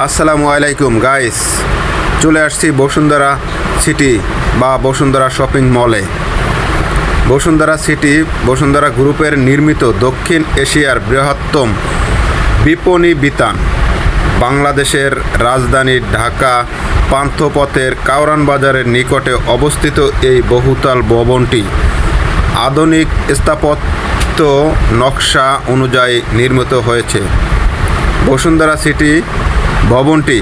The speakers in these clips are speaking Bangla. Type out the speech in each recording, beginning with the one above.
আসসালামু আলাইকুম গাইস, চলে আসছি বসুন্ধরা সিটি বা বসুন্ধরা শপিং মলে। বসুন্ধরা সিটি বসুন্ধরা গ্রুপের নির্মিত দক্ষিণ এশিয়ার বৃহত্তম বিপণী বিতান। বাংলাদেশের রাজধানী ঢাকা পান্থপথের কাউরান বাজারের নিকটে অবস্থিত এই বহুতল ভবনটি আধুনিক স্থাপত্য নকশা অনুযায়ী নির্মিত হয়েছে। বসুন্ধরা সিটি ভবনটি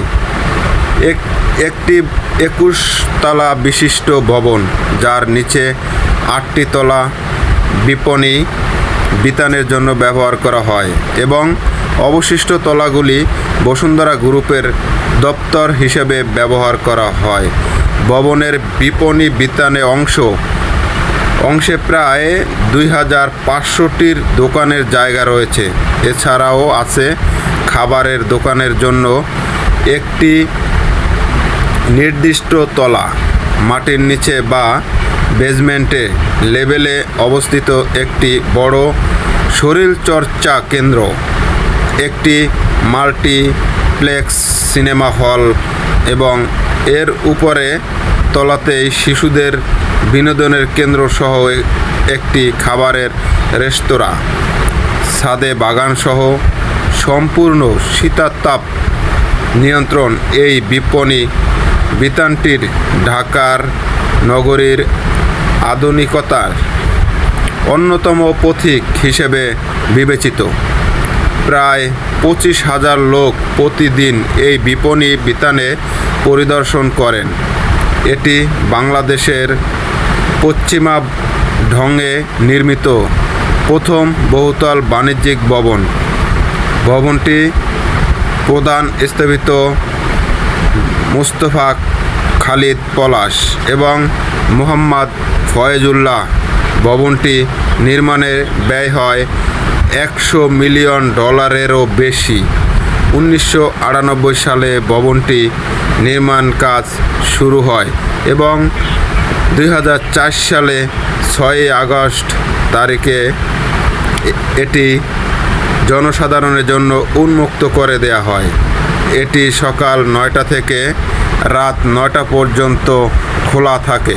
একটি 21 তলা বিশিষ্ট ভবন, যার নিচে 8টি তলা বিপণী বিতানের জন্য ব্যবহার করা হয় এবং অবশিষ্ট তলাগুলি বসুন্ধরা গ্রুপের দপ্তর হিসেবে ব্যবহার করা হয়। ভবনের বিপণী বিতানে অংশে প্রায় 2500টির দোকানের জায়গা রয়েছে। এছাড়াও আছে খাবারের দোকানের জন্য একটি নির্দিষ্ট তলা, মাটির নিচে বা বেজমেন্টে লেভেলে অবস্থিত একটি বড় শরীরচর্চা কেন্দ্র, একটি মাল্টিপ্লেক্স সিনেমা হল এবং এর উপরে তলাতেই শিশুদের বিনোদনের কেন্দ্র সহ একটি খাবারের রেস্তোরাঁ। ছাদে বাগানসহ সম্পূর্ণ শীতাতাপ নিয়ন্ত্রণ এই বিপণী বিতানটির ঢাকার নগরীর আধুনিকতার অন্যতম পথিক হিসেবে বিবেচিত। প্রায় 25,000 লোক প্রতিদিন এই বিপণী বিতানে পরিদর্শন করেন। এটি বাংলাদেশের পশ্চিমা ঢঙে নির্মিত প্রথম বহুতল বাণিজ্যিক ভবন। ভবনটি প্রধান স্থপতি মুস্তফা খালিদ পলাশ এবং মোহাম্মদ ফয়েজুল্লাহ। ভবনটি নির্মাণে ব্যয় হয় $100 মিলিয়ন বেশি। 1998 সালে ভবনটি নির্মাণ কাজ শুরু হয় এবং 2004 সালে 6 আগস্ট তারিখে এটি জনসাধারণের জন্য উন্মুক্ত করে দেয়া হয়। এটি সকাল 9টা থেকে রাত 9টা পর্যন্ত খোলা থাকে।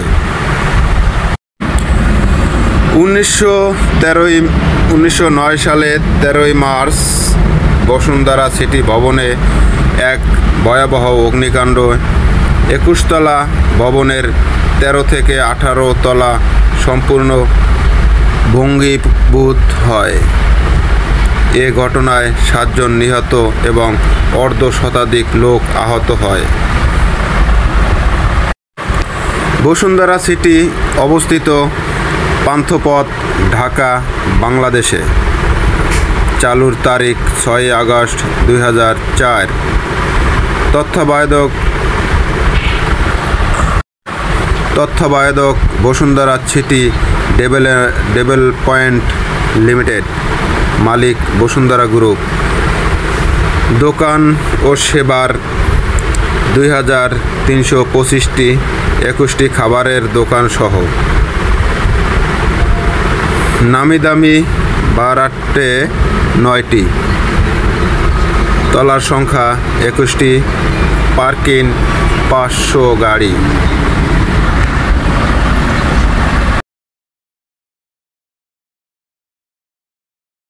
1909 সালে 13 মার্চ বসুন্ধরা সিটি ভবনে এক ভয়াবহ অগ্নিকাণ্ড 21 তলা ভবনের 13 থেকে 18 তলা সম্পূর্ণ ভঙ্গীভূত হয়। এ ঘটনায় 7 জন নিহত এবং অর্ধশতাধিক লোক আহত হয়। বসুন্ধরা সিটি অবস্থিত পান্থপথ, ঢাকা, বাংলাদেশে। চালুর তারিখ 6 আগস্ট 2004। তত্ত্বাবধায়ক বসুন্ধরা সিটি ডেভেলপমেন্ট লিমিটেড। মালিক বসুন্ধরা গ্রুপ। দোকান ও সেবার 2325টি, 21টি খাবারের দোকান সহ। নামি দামি বারাটে 9টি, তলার সংখ্যা 21টি, পার্কিং 500 গাড়ি।